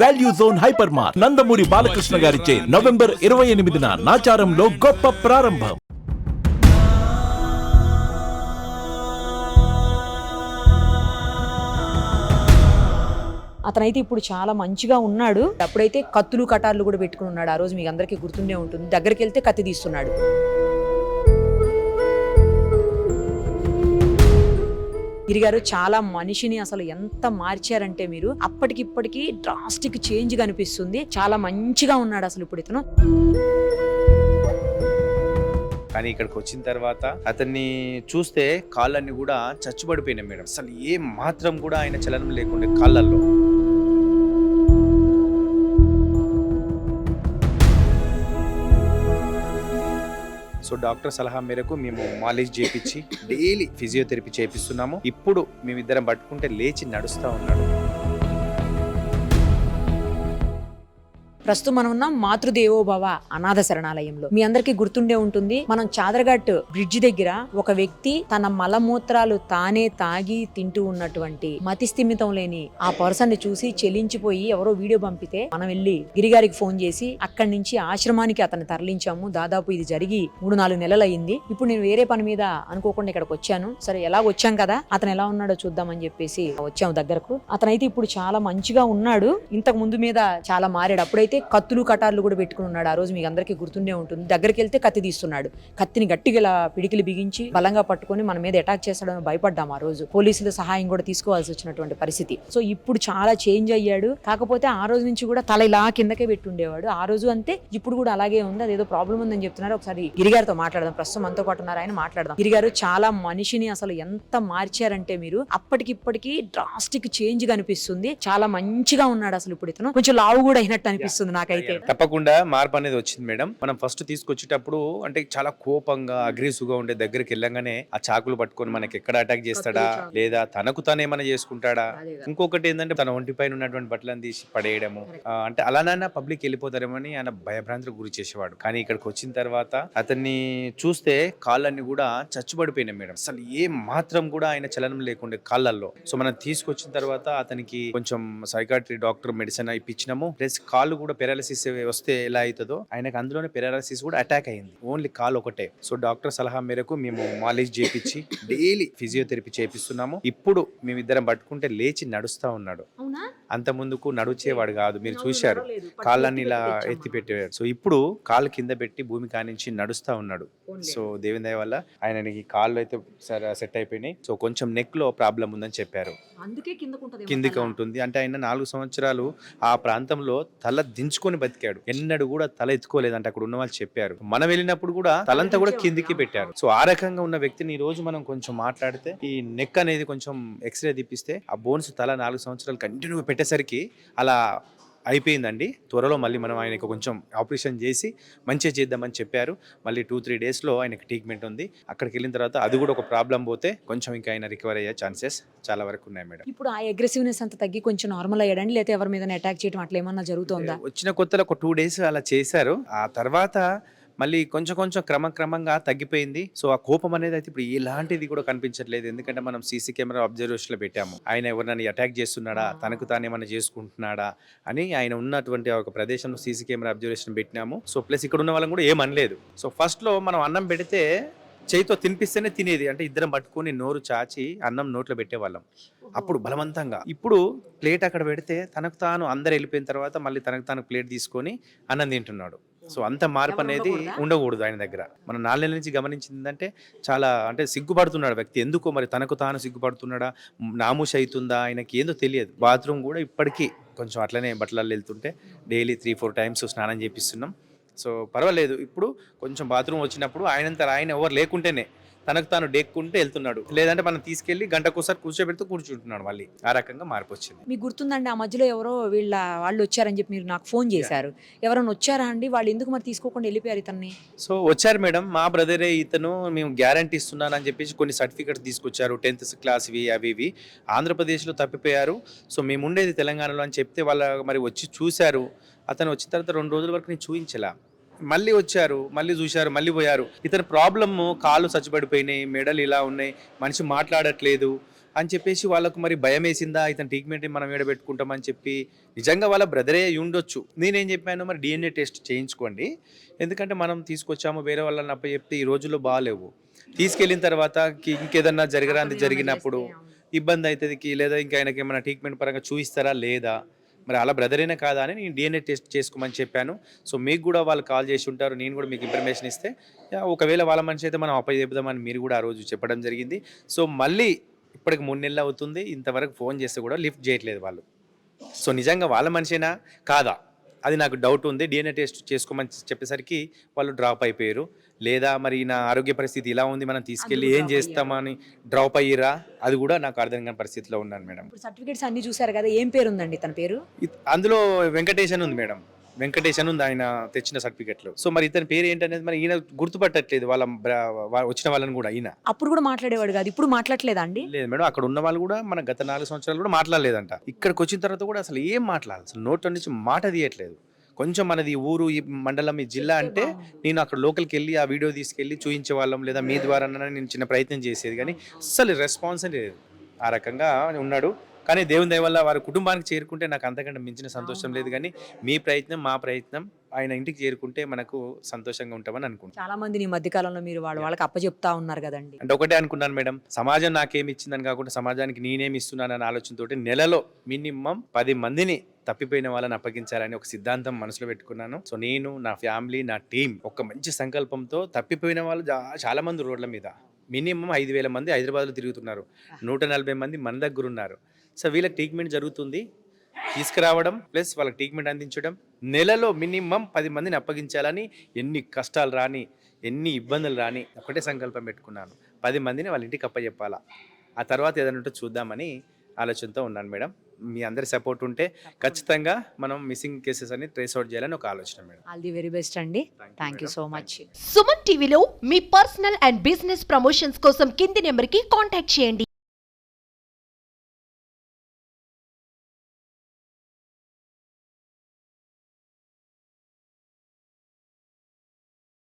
Value zone hyper mart Nandamuri Balakrishna గారిచే November 28న నాచారంలో గొప్ప ప్రారంభం. అతనైతే ఇప్పుడు చాలా మంచిగా ఉన్నాడు. అప్పుడైతే కత్తులు కటార్లు కూడా పెట్టుకుని ఉన్నాడు. ఆ రోజు మీకు అందరికీ గుర్తుండే ఉంటుంది. దగ్గరికి వెళ్తే కత్తి తీస్తున్నాడు. గిరిగారు చాలా మనిషిని అసలు ఎంత మార్చారంటే మీరు అప్పటికిప్పటికి డ్రాస్టిక్ చేంజ్ కనిపిస్తుంది. చాలా మంచిగా ఉన్నాడు అసలు ఇప్పుడు ఇతను. కానీ ఇక్కడికి వచ్చిన తర్వాత అతన్ని చూస్తే కాళ్ళన్నీ కూడా చచ్చుబడిపోయినాయి మేడం. అసలు ఏ మాత్రం కూడా ఆయన చలనం లేకుండా కాళ్ళల్లో. సో డాక్టర్ సలహా మేరకు మేము మాలిష్ చేయించి డైలీ ఫిజియోథెరపీ చేపిస్తున్నాము. ఇప్పుడు మేమిద్దరం పట్టుకుంటే లేచి నడుస్తూ ఉన్నాడు. ప్రస్తుతం మనం ఉన్నాం మాతృదేవోభవ అనాథ శరణాలయంలో. మీ అందరికీ గుర్తుండే ఉంటుంది, మనం చాదరఘట్ బ్రిడ్జ్ దగ్గర ఒక వ్యక్తి తన మలమూత్రాలు తానే తాగి తింటూ ఉన్నటువంటి మతి స్థిమితం లేని ఆ పర్సన్ ని చూసి చెలించిపోయి ఎవరో వీడియో పంపితే మనం వెళ్ళి గిరిగారికి ఫోన్ చేసి అక్కడి నుంచి ఆశ్రమానికి అతన్ని తరలించాము. దాదాపు ఇది జరిగి 3-4 నెలలు అయింది. ఇప్పుడు నేను వేరే పని మీద అనుకోకుండా ఇక్కడికి వచ్చాను. సరే ఎలాగ వచ్చాం కదా, అతను ఎలా ఉన్నాడో చూద్దామని చెప్పేసి వచ్చాము దగ్గరకు. అతనైతే ఇప్పుడు చాలా మంచిగా ఉన్నాడు. ఇంతకు ముందు మీద చాలా మారాడు. అప్పుడైతే కత్తులు కటార్లు కూడా పెట్టుకుని ఉన్నాడు. ఆ రోజు మీకు అందరికీ గుర్తుండే ఉంటుంది. దగ్గరికి వెళ్తే కత్తి తీస్తున్నాడు. కత్తిని గట్టిగా ఇలా పిడికిలి బిగించి బలంగా పట్టుకొని మన మీద అటాక్ చేస్తాడని భయపడ్డాం. ఆ రోజు పోలీసుల సహాయం కూడా తీసుకోవాల్సి వచ్చినటువంటి పరిస్థితి. సో ఇప్పుడు చాలా చేంజ్ అయ్యాడు. కాకపోతే ఆ రోజు నుంచి కూడా తల ఇలా కిందకే పెట్టుండేవాడు. ఆ రోజు అంతే, ఇప్పుడు కూడా అలాగే ఉంది. అదేదో ప్రాబ్లం ఉందని చెప్తున్నారు. ఒకసారి గిరిగారితో మాట్లాడదాం. ప్రస్తుతం మనతో పాటు ఉన్నారు, ఆయన మాట్లాడదాం. గిరిగారు చాలా మనిషిని అసలు ఎంత మార్చారంటే మీరు అప్పటికిప్పటికి డ్రాస్టిక్ చేంజ్ కనిపిస్తుంది. చాలా మంచిగా ఉన్నాడు అసలు ఇప్పుడు ఇతను. కొంచెం లావు కూడా అయినట్టు అనిపిస్తుంది నాకైతే. తప్పకుండా మార్పు అనేది వచ్చింది మేడం. మనం ఫస్ట్ తీసుకొచ్చేటప్పుడు అంటే చాలా కోపంగా అగ్రెసివ్ గా ఉండే, దగ్గరికి వెళ్ళంగానే ఆ చాకులు పట్టుకొని మనకి ఎక్కడ అటాక్ చేస్తాడా లేదా తనకు తాను ఏమైనా చేసుకుంటాడా. ఇంకొకటి ఏంటంటే తన ఒంటి పైన ఉన్నటువంటి బట్టలను తీసి పడేయడము, అంటే అలానైనా పబ్లిక్ వెళ్ళిపోతారేమని ఆయన భయభ్రాంతులకు గురి చేసేవాడు. కానీ ఇక్కడికి వచ్చిన తర్వాత అతన్ని చూస్తే కాళ్ళన్నీ కూడా చచ్చుబడిపోయినాయి మేడం. అసలు ఏ మాత్రం కూడా ఆయన చలనం లేకుండా కాళ్ళల్లో. సో మనం తీసుకొచ్చిన తర్వాత అతనికి కొంచెం సైకాట్రీ డాక్టర్ మెడిసిన్ ఇప్పించినాము. ప్లస్ కాళ్ళు కూడా పెరాలసిస్ వస్తే ఎలా అవుతుందో ఆయనకు అందులోనే పెరాలసిస్ కూడా అటాక్ అయింది. ఓన్లీ కాలు ఒకటే. సో డాక్టర్ సలహా మేరకు మేము మాలిష్ చేయించి డైలీ ఫిజియోథెరపీ చేపిస్తున్నాము. ఇప్పుడు మేమిద్దరం పట్టుకుంటే లేచి నడుస్తా ఉన్నాడు. అంత ముందుకు నడిచేవాడు కాదు, మీరు చూశారు, కాళ్ళని ఇలా ఎత్తి పెట్టేవాడు. సో ఇప్పుడు కాళ్ళు కింద పెట్టి భూమి కానించి నడుస్తా ఉన్నాడు. సో దేవుని దయ వల్ల ఆయనకి కాళ్ళు అయితే సెట్ అయిపోయినాయి. సో కొంచెం నెక్ లో ప్రాబ్లం ఉందని చెప్పారు. కిందికి ఉంటుంది అంటే ఆయన 4 సంవత్సరాలు ఆ ప్రాంతంలో తల దించుకొని బతికాడు. ఎన్నడూ కూడా తల ఎత్తుకోలేదంటే అక్కడ ఉన్న వాళ్ళు చెప్పారు. మనం వెళ్ళినప్పుడు కూడా తలంతా కూడా కిందికి పెట్టారు. సో ఆ రకంగా ఉన్న వ్యక్తిని ఈ రోజు మనం కొంచెం మాట్లాడితే ఈ నెక్ అనేది కొంచెం ఎక్స్రే తీపిస్తే ఆ బోన్స్ తల 4 సంవత్సరాలు కంటిన్యూగా పెట్టేసరికి అలా అయిపోయిందండి. త్వరలో మళ్ళీ మనం ఆయనకు కొంచెం ఆపరేషన్ చేసి మంచిగా చేద్దామని చెప్పారు. మళ్ళీ 2-3 డేస్లో ఆయనకు ట్రీట్మెంట్ ఉంది. అక్కడికి వెళ్ళిన తర్వాత అది కూడా ఒక ప్రాబ్లం పోతే కొంచెం ఇంకా ఆయన రికవర్ అయ్యే ఛాన్సెస్ చాలా వరకు ఉన్నాయి మేడం. ఇప్పుడు ఆ అగ్రెసివ్నెస్ అంతా తగ్గి కొంచెం నార్మల్ అయ్యాడండి, లేకపోతే ఎవరి మీద అటాక్ చేయడం అట్లా ఏమన్నా జరుగుతుందా? వచ్చిన కొత్తలో ఒక 2 డేస్ అలా చేశారు. ఆ తర్వాత మళ్ళీ కొంచెం క్రమంగా తగ్గిపోయింది. సో ఆ కోపం అనేది అయితే ఇప్పుడు ఎలాంటిది కూడా కనిపించట్లేదు. ఎందుకంటే మనం సీసీ కెమెరా అబ్జర్వేషన్ లో పెట్టాము. ఆయన ఎవరినైనా అటాక్ చేస్తున్నాడా, తనకు తాను ఏమైనా చేసుకుంటున్నాడా అని ఆయన ఉన్నటువంటి ఒక ప్రదేశంలో సీసీ కెమెరా అబ్జర్వేషన్ పెట్టినాము. సో ప్లస్ ఇక్కడ ఉన్న వాళ్ళని కూడా ఏమనలేదు. సో ఫస్ట్ లో మనం అన్నం పెడితే చేయితో తినిపిస్తేనే తినేది. అంటే ఇద్దరం పట్టుకొని నోరు చాచి అన్నం నోట్లో పెట్టేవాళ్ళం అప్పుడు బలవంతంగా. ఇప్పుడు ప్లేట్ అక్కడ పెడితే తనకు తాను అందరు వెళ్ళిపోయిన తర్వాత మళ్ళీ తనకు తాను ప్లేట్ తీసుకొని అన్నం తింటున్నాడు. సో అంత మార్పు అనేది ఉండకూడదు ఆయన దగ్గర. మనం 4 నెలల నుంచి గమనించిందంటే చాలా అంటే సిగ్గుపడుతున్నాడు వ్యక్తి. ఎందుకో మరి తనకు తాను సిగ్గుపడుతున్నాడా, నామూష అవుతుందా, ఆయనకి ఏందో తెలియదు. బాత్రూమ్ కూడా ఇప్పటికీ కొంచెం అట్లనే బట్టలలో వెళ్తుంటే డైలీ 3-4 టైమ్స్ స్నానం చేపిస్తున్నాం. సో పర్వాలేదు. ఇప్పుడు కొంచెం బాత్రూమ్ వచ్చినప్పుడు ఆయన ఎవరు లేకుంటేనే తనకు తాను డేక్కుంటే వెళ్తున్నాడు. లేదంటే మనం తీసుకెళ్లి గంటకోసారి కూర్చోబెడుతూ కూర్చుంటున్నాడు. మళ్ళీ ఆ రకంగా మార్పు వచ్చింది. మీకు గుర్తుందండి, ఆ మధ్యలో ఎవరో వాళ్ళు వచ్చారని చెప్పి మీరు నాకు ఫోన్ చేశారు. ఎవరైనా వచ్చారా అండి? వాళ్ళు ఎందుకు మరి తీసుకోకుండా వెళ్ళిపోయారు ఇతన్ని? సో వచ్చారు మేడం, మా బ్రదరే ఇతను, మేము గ్యారంటీ ఇస్తున్నానని చెప్పేసి కొన్ని సర్టిఫికెట్స్ తీసుకొచ్చారు. 10th క్లాస్ అవి ఆంధ్రప్రదేశ్లో తప్పిపోయారు. సో మేము ఉండేది తెలంగాణలో అని చెప్తే వాళ్ళ మరి వచ్చి చూశారు. అతను వచ్చిన తర్వాత 2 రోజుల వరకు నేను చూపించలా. మళ్ళీ వచ్చారు, మళ్ళీ చూశారు, మళ్ళీ పోయారు. ఇతని ప్రాబ్లమ్ కాళ్ళు చచ్చిపడిపోయినాయి, మెడలు ఇలా ఉన్నాయి, మనిషి మాట్లాడట్లేదు, అని చెప్పేసి వాళ్ళకు మరి భయం వేసిందా, ఇతను ట్రీట్మెంట్ మనం పెట్టుకుంటామని చెప్పి నిజంగా వాళ్ళ బ్రదరే ఉండొచ్చు. నేనేం చెప్పాను, మరి DNA టెస్ట్ చేయించుకోండి, ఎందుకంటే మనం తీసుకొచ్చాము వేరే వాళ్ళని చెప్తే ఈ రోజుల్లో బాగాలేవు. తీసుకెళ్ళిన తర్వాత ఇంకేదన్నా జరిగినప్పుడు ఇబ్బంది అవుతుంది, లేదా ఇంకా ఆయనకి ఏమైనా ట్రీట్మెంట్ పరంగా చూపిస్తారా లేదా, మరి అలా బ్రదరేనా కాదా అని నేను DNA టెస్ట్ చేసుకోమని చెప్పాను. సో మీకు కూడా వాళ్ళు కాల్ చేసి ఉంటారు, నేను కూడా మీకు ఇన్ఫర్మేషన్ ఇస్తే ఒకవేళ వాళ్ళ మనిషి అయితే మనం చెప్దామని మీరు కూడా ఆ రోజు చెప్పడం జరిగింది. సో మళ్ళీ ఇప్పటికి 3 నెలలు అవుతుంది, ఇంతవరకు ఫోన్ చేస్తే కూడా లిఫ్ట్ చేయట్లేదు వాళ్ళు. సో నిజంగా వాళ్ళ మనిషేనా కాదా అది నాకు డౌట్ ఉంది. DNA టెస్ట్ చేసుకోమని చెప్పేసరికి వాళ్ళు డ్రాప్ అయిపోయారు, లేదా మరి నా ఆరోగ్య పరిస్థితి ఇలా ఉంది, మనం తీసుకెళ్ళి ఏం చేస్తామని డ్రాప్ అయ్యిరా, అది కూడా నాకు అర్థం కాని పరిస్థితిలో ఉన్నాను మేడం. సర్టిఫికేట్స్ అన్ని చూసారు కదా, ఏం పేరు ఉందండి తన పేరు? అందులో వెంకటేశన్ ఉంది మేడం, వెంకటేశన్ ఉంది ఆయన తెచ్చిన సర్టిఫికెట్లో. సో మరి ఇతని పేరు ఏంటనేది మరి ఈయన గుర్తుపట్టట్లేదు, వచ్చిన వాళ్ళని కూడా. ఈయన అప్పుడు కూడా మాట్లాడేవాడు కాదు, ఇప్పుడు మాట్లాడలేదా అండి? లేదు మేడం, అక్కడ ఉన్న వాళ్ళు కూడా మన గత 4 సంవత్సరాలు కూడా మాట్లాడలేదంట. ఇక్కడికి వచ్చిన తర్వాత కూడా అసలు ఏం మాట్లాడాలి, అసలు నోట్లో నుంచి మాట తీయట్లేదు. కొంచెం మనది ఊరు, ఈ మండలం, ఈ జిల్లా అంటే నేను అక్కడ లోకల్కి వెళ్ళి ఆ వీడియో తీసుకెళ్ళి చూపించే వాళ్ళం, లేదా మీ ద్వారా నేను చిన్న ప్రయత్నం చేసేది, కానీ అస్సలు రెస్పాన్స్ లేదు. ఆ రకంగా ఉన్నాడు. కానీ దేవుని దయ వల్ల వారి కుటుంబానికి చేరుకుంటే నాకు అంతకంటే మించిన సంతోషం లేదు. కానీ మీ ప్రయత్నం, మా ప్రయత్నం, ఆయన ఇంటికి చేరుకుంటే మనకు సంతోషంగా ఉంటామని అనుకుంటున్నాను. చాలా మంది ఈ మధ్య కాలంలో మీరు వాళ్ళకి అప్పచెప్తా ఉన్నారు కదండి. అంటే ఒకటే అనుకున్నాను మేడం, సమాజం నాకేమి ఇచ్చిందని కాకుండా సమాజానికి నేనేమి ఇస్తున్నానని ఆలోచనతోటి నెలలో మినిమం 10 మందిని తప్పిపోయిన వాళ్ళని అప్పగించాలని ఒక సిద్ధాంతం మనసులో పెట్టుకున్నాను. సో నేను, నా ఫ్యామిలీ, నా టీం ఒక మంచి సంకల్పంతో తప్పిపోయిన వాళ్ళు చాలా మంది రోడ్ల మీద మినిమం 5,000 మంది హైదరాబాద్లో తిరుగుతున్నారు, 140 మంది మన దగ్గర ఉన్నారు. సో వీళ్ళకి ట్రీట్మెంట్ జరుగుతుంది, తీసుకురావడం ప్లస్ వాళ్ళకి ట్రీట్మెంట్ అందించడం, నెలలో మినిమం 10 మందిని అప్పగించాలని ఎన్ని కష్టాలు రాని, ఎన్ని ఇబ్బందులు రాని ఒకటే సంకల్పం పెట్టుకున్నాను. 10 మందిని వాళ్ళ ఇంటికి అప్పచెప్పాలా, ఆ తర్వాత ఏదైనా ఉంటే చూద్దామని ఆలోచనతో ఉన్నాను మేడం. మీ అందరి సపోర్ట్ ఉంటే ఖచ్చితంగా మనం మిస్సింగ్ కేసెస్ అన్ని ట్రేస్ అవుట్ చేయాలని ఒక ఆలోచన madam. All the very best అండి. Thank you so much. Suman టీవీలో మీ పర్సనల్ అండ్ బిజినెస్ ప్రమోషన్స్ కోసం కింది నెంబర్కి కాంటాక్ట్ చేయండి.